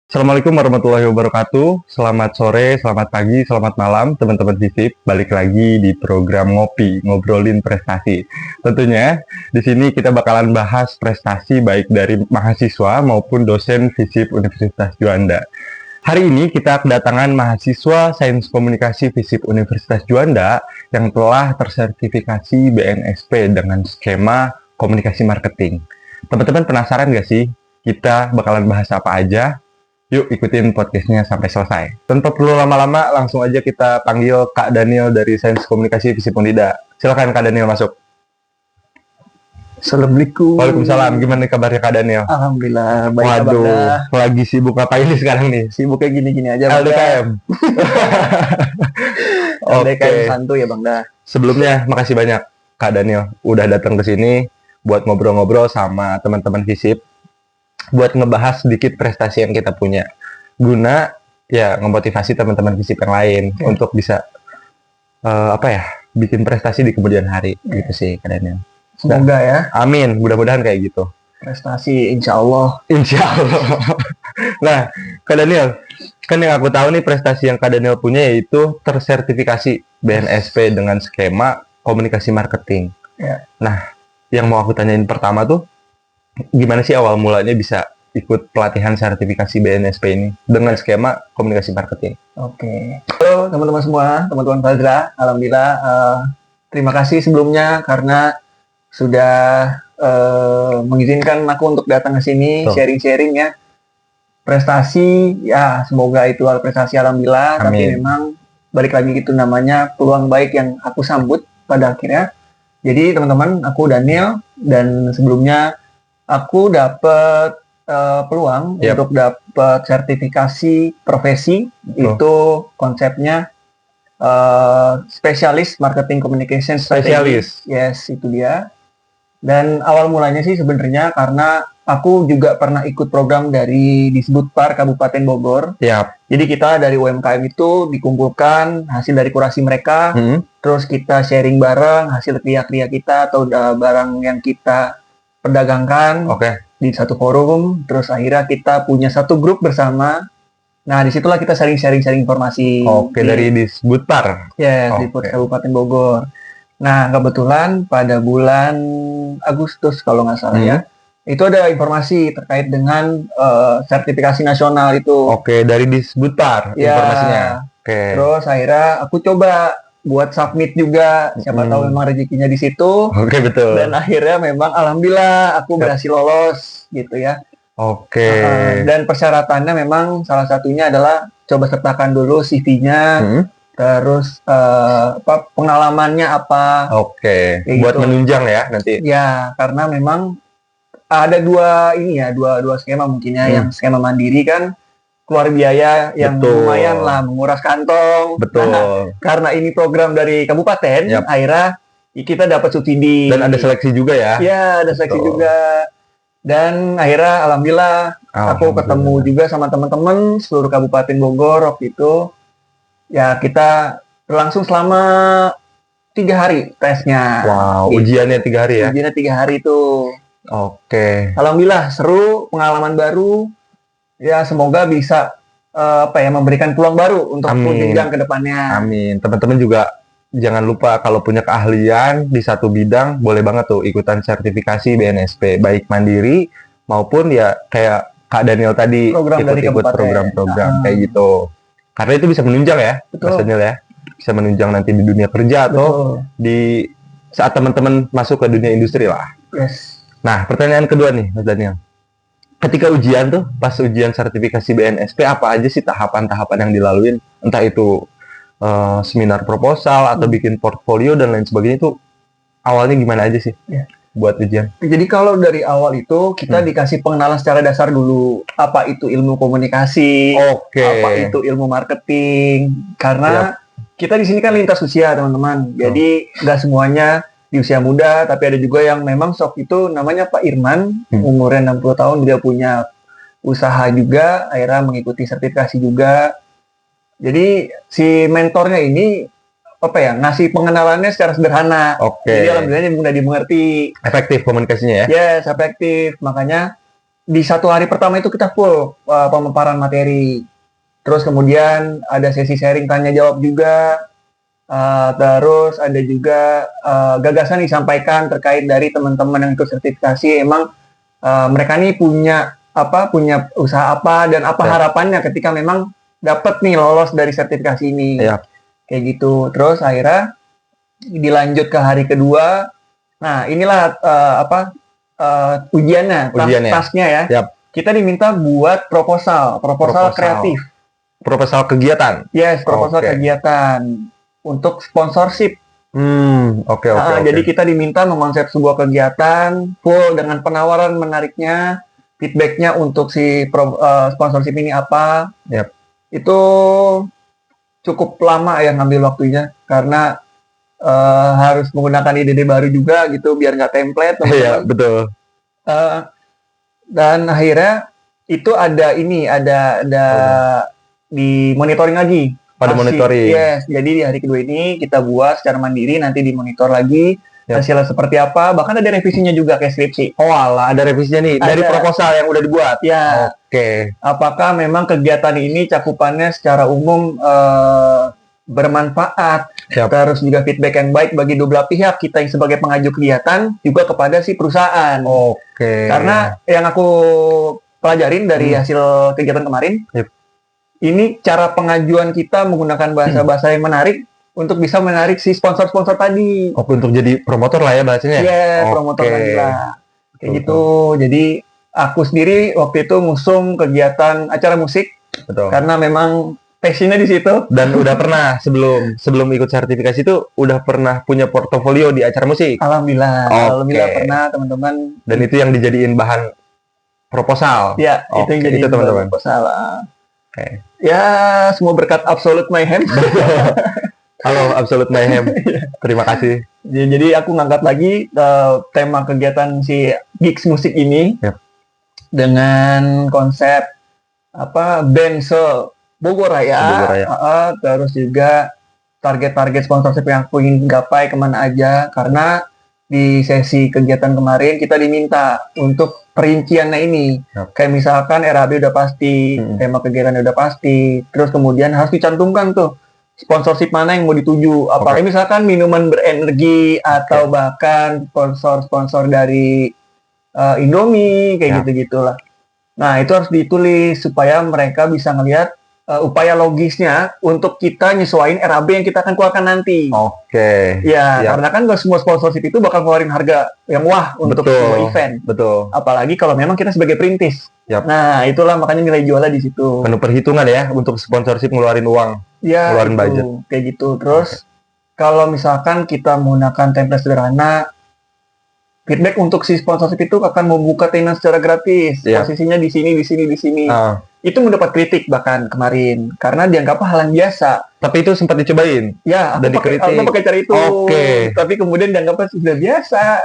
Assalamualaikum warahmatullahi wabarakatuh. Selamat sore, selamat pagi, selamat malam teman-teman FISIP. Balik lagi di program Ngopi, ngobrolin prestasi. Tentunya di sini kita bakalan bahas prestasi baik dari mahasiswa maupun dosen FISIP Universitas Juanda. Hari ini kita kedatangan mahasiswa Sains Komunikasi FISIP Universitas Juanda yang telah tersertifikasi BNSP dengan skema komunikasi marketing. Teman-teman penasaran gak sih kita bakalan bahas apa aja? Yuk ikutin podcastnya sampai selesai. Tanpa perlu lama-lama, langsung aja kita panggil Kak Daniel dari Sains Komunikasi FISIP Undida. Silakan Kak Daniel masuk. Assalamualaikum. Waalaikumsalam. Gimana kabarnya Kak Daniel? Alhamdulillah baik. Waduh, lagi sibuk apa ini sekarang nih? Sibuknya gini-gini aja Bang. LDKM. LDKM Oke. santuy ya Bang dah. Sebelumnya makasih banyak Kak Daniel udah datang ke sini buat ngobrol-ngobrol sama teman-teman FISIP buat ngebahas sedikit prestasi yang kita punya. Guna ya ngemotivasi teman-teman FISIP yang lain untuk bisa bikin prestasi di kemudian hari gitu sih Kak Daniel. Semoga ya Amin, mudah-mudahan kayak gitu. prestasi insya Allah. Insya Allah. Nah, Kak Daniel, kan yang aku tahu nih prestasi yang Kak Daniel punya yaitu tersertifikasi BNSP dengan skema komunikasi marketing. Ya. Nah, yang mau aku tanyain pertama tuh, gimana sih awal mulanya bisa ikut pelatihan sertifikasi BNSP ini dengan skema komunikasi marketing? Oke. Halo teman-teman semua, teman-teman Fazra. Alhamdulillah terima kasih sebelumnya karena sudah mengizinkan aku untuk datang ke sini sharing-sharing ya. Prestasi ya semoga itu prestasi alhamdulillah. Amin. Tapi memang balik lagi itu namanya peluang baik yang aku sambut pada akhirnya. Jadi teman-teman, aku Daniel dan sebelumnya aku dapat peluang untuk dapat sertifikasi profesi. Itu konsepnya spesialis marketing communication Spesialis. Yes, itu dia. Dan awal mulanya sih sebenarnya karena aku juga pernah ikut program dari Disbudpar Kabupaten Bogor. Yap. Jadi kita dari UMKM itu dikumpulkan hasil dari kurasi mereka, terus kita sharing bareng hasil karya kita atau barang yang kita perdagangkan di satu forum. Terus akhirnya kita punya satu grup bersama. Nah disitulah kita sharing informasi. Dari Disbudpar. Ya, di Kabupaten Bogor. Nah, kebetulan pada bulan Agustus kalau nggak salah ya, itu ada informasi terkait dengan sertifikasi nasional itu. Dari Disbudpar informasinya. Terus akhirnya aku coba buat submit juga, siapa tahu memang rezekinya di situ. Betul. Dan akhirnya memang alhamdulillah aku berhasil lolos gitu ya. Dan persyaratannya memang salah satunya adalah coba sertakan dulu CV-nya. Terus pengalamannya apa? Buat gitu. Menunjang ya nanti. Ya, karena memang ada dua skema mungkin ya. Yang skema mandiri kan keluar biaya yang lumayan lah menguras kantong. Betul. Nah, karena ini program dari kabupaten, akhirnya kita dapat subsidi. Dan ada seleksi juga ya? Ya, ada seleksi juga. Dan akhirnya alhamdulillah aku ketemu juga sama teman-teman seluruh Kabupaten Bogor waktu itu. Ya kita berlangsung selama 3 hari tesnya. Wow, ujiannya 3 hari ya? Ujiannya 3 hari itu. Alhamdulillah seru, pengalaman baru. Ya semoga bisa memberikan peluang baru untuk jenjang ke depannya. Amin. Teman-teman juga jangan lupa kalau punya keahlian di satu bidang, boleh banget tuh ikutan sertifikasi BNSP, baik mandiri maupun ya kayak Kak Daniel tadi ikut program-program kayak gitu. Karena itu bisa menunjang ya, Mas Daniel ya. Bisa menunjang nanti di dunia kerja atau di saat teman-teman masuk ke dunia industri lah. Yes. Nah, pertanyaan kedua nih, Mas Daniel. Ketika ujian tuh, pas ujian sertifikasi BNSP, apa aja sih tahapan-tahapan yang dilaluin? Entah itu seminar proposal atau bikin portfolio dan lain sebagainya itu awalnya gimana aja sih? Buat ujian. Jadi kalau dari awal itu kita dikasih pengenalan secara dasar dulu apa itu ilmu komunikasi, apa itu ilmu marketing. Karena kita di sini kan lintas usia teman-teman. Jadi nggak semuanya di usia muda, tapi ada juga yang memang sok itu namanya Pak Irman, umurnya 60 tahun dia punya usaha juga, akhirnya mengikuti sertifikasi juga. Jadi si mentornya ini ngasih pengenalannya secara sederhana. Jadi alhamdulillah mudah dimengerti. Efektif komunikasinya ya? Yes, efektif. Makanya di satu hari pertama itu kita full pemaparan materi. Terus kemudian ada sesi sharing tanya jawab juga. Terus ada juga gagasan disampaikan terkait dari teman-teman yang ikut sertifikasi. Emang mereka nih punya usaha apa dan apa harapannya ketika memang dapat nih lolos dari sertifikasi ini. Kayak gitu. Terus akhirnya dilanjut ke hari kedua. Nah, inilah ujiannya, tasnya ya. Kita diminta buat proposal kreatif. Proposal kegiatan. Yes, proposal kegiatan untuk sponsorship. Oke. Jadi kita diminta mengonsep sebuah kegiatan full dengan penawaran menariknya, feedbacknya untuk si sponsorship ini apa. Itu cukup lama ya ngambil waktunya karena harus menggunakan ide-ide baru juga gitu biar nggak template. Iya, betul. Dan akhirnya itu ada di monitoring lagi. Pada monitoring. Yes, jadi di hari kedua ini kita buat secara mandiri, nanti dimonitor lagi hasilnya seperti apa. Bahkan ada revisinya juga kayak skripsi. Oh alah, ada revisinya nih dari proposal yang udah dibuat. Ya. Oke. Apakah memang kegiatan ini cakupannya secara umum bermanfaat, terus juga feedback yang baik bagi dua belah pihak, kita yang sebagai pengaju kegiatan juga kepada si perusahaan. Karena yang aku pelajarin dari hasil kegiatan kemarin, ini cara pengajuan kita menggunakan bahasa-bahasa yang menarik untuk bisa menarik si sponsor-sponsor tadi. Untuk jadi promotor lah ya bahasanya. Promotor tadi lah. Kayak gitu. Jadi aku sendiri waktu itu ngusung kegiatan acara musik. Karena memang passionnya di situ. Dan udah pernah sebelum ikut sertifikasi itu udah pernah punya portofolio di acara musik. Alhamdulillah pernah teman-teman. Dan itu yang dijadiin bahan proposal. Ya, itu yang jadi teman-teman proposal. Ya, semua berkat Absolute Mayhem. Halo Absolute Mayhem. Terima kasih. Jadi aku ngangkat lagi tema kegiatan si Gigs musik ini dengan konsep band Bogor Raya. Terus juga target-target sponsorship yang aku ingin gapai kemana aja, karena di sesi kegiatan kemarin kita diminta untuk perinciannya ini. Kayak misalkan RAB udah pasti, tema kegiatannya udah pasti, terus kemudian harus dicantumkan tuh sponsorship mana yang mau dituju. Apalagi misalkan minuman berenergi atau bahkan sponsor dari Indomie kayak gitu-gitulah. Nah, itu harus ditulis supaya mereka bisa ngelihat upaya logisnya untuk kita nyesuaiin RAB yang kita akan keluarkan nanti. Karena kan gak semua sponsorship itu bakal keluarin harga yang wah untuk sebuah event. Apalagi kalau memang kita sebagai perintis. Nah, itulah makanya nilai jualnya di situ. Penuh perhitungan ya untuk sponsorship ngeluarin uang, ngeluarin budget. Kayak gitu. Terus kalau misalkan kita menggunakan template sederhana, feedback untuk si sponsorship itu akan membuka tenan secara gratis. Posisinya di sini. Itu mendapat kritik bahkan kemarin karena dianggap hal yang biasa. Tapi itu sempat dicobain. Ya, aku pakai cara itu. Tapi kemudian dianggap sudah biasa.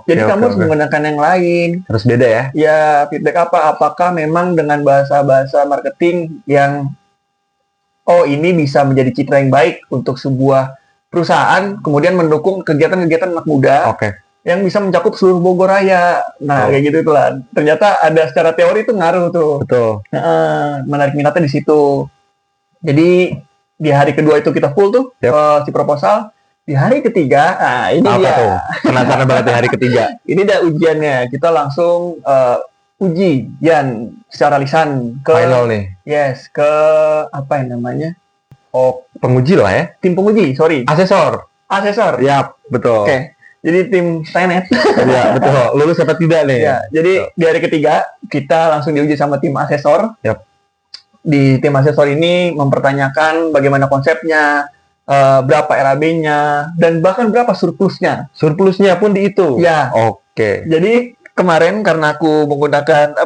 Jadi kamu harus menggunakan yang lain. Harus beda ya? Ya, feedback apakah memang dengan bahasa-bahasa marketing yang ini bisa menjadi citra yang baik untuk sebuah perusahaan, kemudian mendukung kegiatan-kegiatan anak muda. Yang bisa mencakup seluruh Bogor Raya. Nah, kayak gitu itulah. Ternyata ada secara teori itu ngaruh tuh. Menarik minatnya di situ. Jadi di hari kedua itu kita full tuh si proposal. Di hari ketiga, ini dia. Tuh? Penasaran banget di hari ketiga. Ini udah ujiannya. Kita langsung ujian secara lisan ke final nih. Yes, ke apa yang namanya? Penguji lah ya. Tim penguji, sorry. Asesor. Ya, betul. Jadi tim Tenet. Iya, betul. Lulus apa tidak nih? Ya, jadi di hari ketiga kita langsung diuji sama tim asesor. Di tim asesor ini mempertanyakan bagaimana konsepnya, berapa RAB-nya, dan bahkan berapa surplusnya. Surplusnya pun dihitung? Ya. Jadi kemarin karena aku menggunakan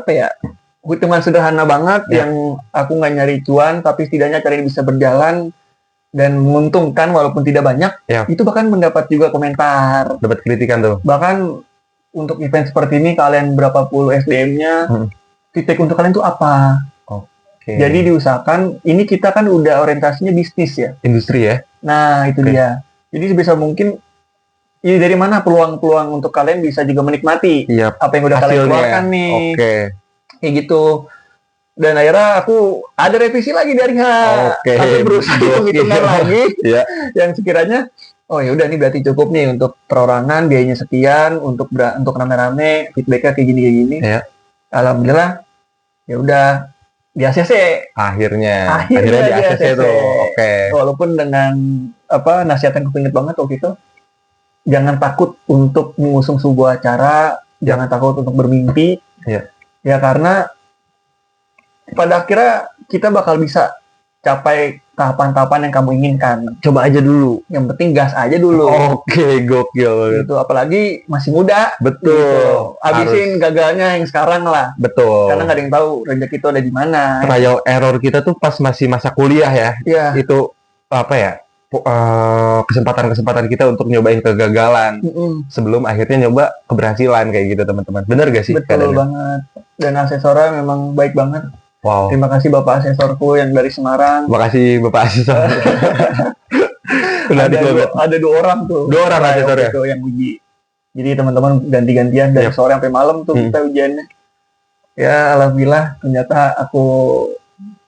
hitungan sederhana banget yang aku nggak nyari cuan, tapi setidaknya cara ini bisa berjalan dan menguntungkan walaupun tidak banyak, itu bahkan mendapat juga komentar. Dapat kritikan tuh. Bahkan untuk event seperti ini kalian berapa puluh SDM-nya, feedback untuk kalian tuh apa? Jadi diusahakan, ini kita kan udah orientasinya bisnis ya. Industri ya? Nah, itu dia. Jadi sebisa mungkin, ini dari mana peluang-peluang untuk kalian bisa juga menikmati apa yang udah kalian keluarkan nih. kayak gitu. Dan akhirnya aku ada revisi lagi dari aku berusaha hitung-hitungan lagi yang sekiranya oh ya udah ini berarti cukup nih untuk perorangan biayanya sekian, untuk rame-rame feedbacknya kayak gini. Alhamdulillah ya udah di ACC akhirnya di ACC tuh. Walaupun dengan nasihat yang aku inget banget waktu itu, jangan takut untuk mengusung sebuah acara, jangan takut untuk bermimpi ya karena pada akhirnya kita bakal bisa capai tahapan-tahapan yang kamu inginkan. Coba aja dulu. Yang penting gas aja dulu. Gokil. Gitu. Apalagi masih muda. Betul. Gitu. Habisin gagalnya yang sekarang lah. Betul. Karena nggak ada yang tahu rezeki itu ada di mana. Trial error kita tuh pas masih masa kuliah ya. Itu kesempatan kita untuk nyobain kegagalan sebelum akhirnya nyoba keberhasilan kayak gitu teman-teman. Bener gak sih? Betul banget. Dan asesornya memang baik banget. Wow. Terima kasih Bapak asesorku yang dari Semarang. Terima kasih Bapak asesor. ada dua orang tuh. Dua orang asesornya itu yang uji. Jadi teman-teman ganti-gantian dari sore sampai malam tuh kita ujiannya. Ya alhamdulillah ternyata aku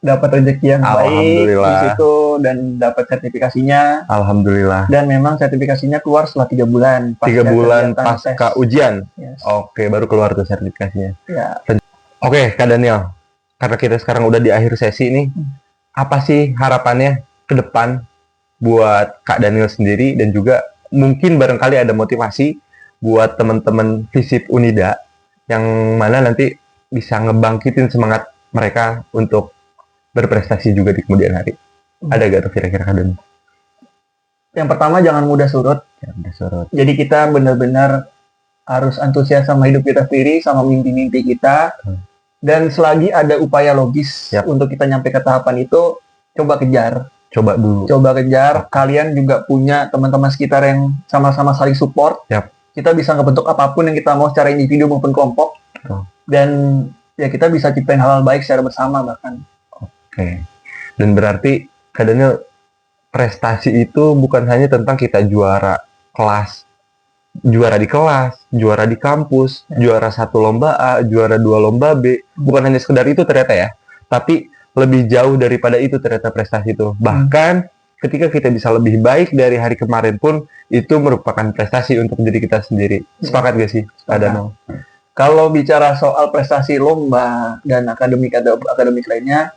dapat rezeki yang baik di situ dan dapat sertifikasinya. Alhamdulillah. Dan memang sertifikasinya keluar setelah 3 bulan. 3 bulan pasca ujian. Oke, baru keluar tuh sertifikasinya. Oke, Kak Daniel. Karena kita sekarang udah di akhir sesi nih, apa sih harapannya ke depan buat Kak Daniel sendiri dan juga mungkin barangkali ada motivasi buat teman-teman FISIP Unida yang mana nanti bisa ngebangkitin semangat mereka untuk berprestasi juga di kemudian hari. Ada gak tuh kira-kira Kak Daniel? Yang pertama jangan mudah surut. Jadi kita benar-benar harus antusias sama hidup kita sendiri, sama mimpi-mimpi kita. Dan selagi ada upaya logis untuk kita nyampe ke tahapan itu, coba kejar. Coba kejar. Kalian juga punya teman-teman sekitar yang sama-sama saling support. Kita bisa ngebentuk apapun yang kita mau secara individu maupun kelompok. Dan ya kita bisa ciptain hal-hal baik secara bersama bahkan. Oke. Dan berarti Kak Daniel, prestasi itu bukan hanya tentang kita juara kelas, juara di kelas, juara di kampus, juara 1 lomba A, juara 2 lomba B. Bukan hanya sekedar itu ternyata ya. Tapi lebih jauh daripada itu ternyata prestasi itu. Bahkan ketika kita bisa lebih baik dari hari kemarin pun, itu merupakan prestasi untuk diri kita sendiri. Sepakat gak sih, Kak Daniel? Kalau bicara soal prestasi lomba dan akademik lainnya,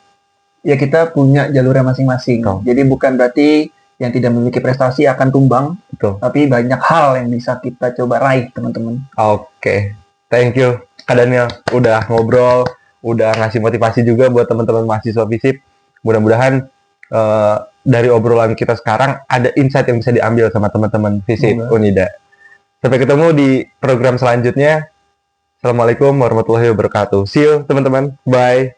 ya kita punya jalurnya masing-masing. Jadi bukan berarti yang tidak memiliki prestasi akan tumbang. Tapi banyak hal yang bisa kita coba raih, teman-teman. Oke. Thank you, Kak Daniel. Udah ngobrol, udah ngasih motivasi juga buat teman-teman mahasiswa FISIP. Mudah-mudahan dari obrolan kita sekarang ada insight yang bisa diambil sama teman-teman FISIP Unida. Sampai ketemu di program selanjutnya. Assalamualaikum warahmatullahi wabarakatuh. See you, teman-teman. Bye.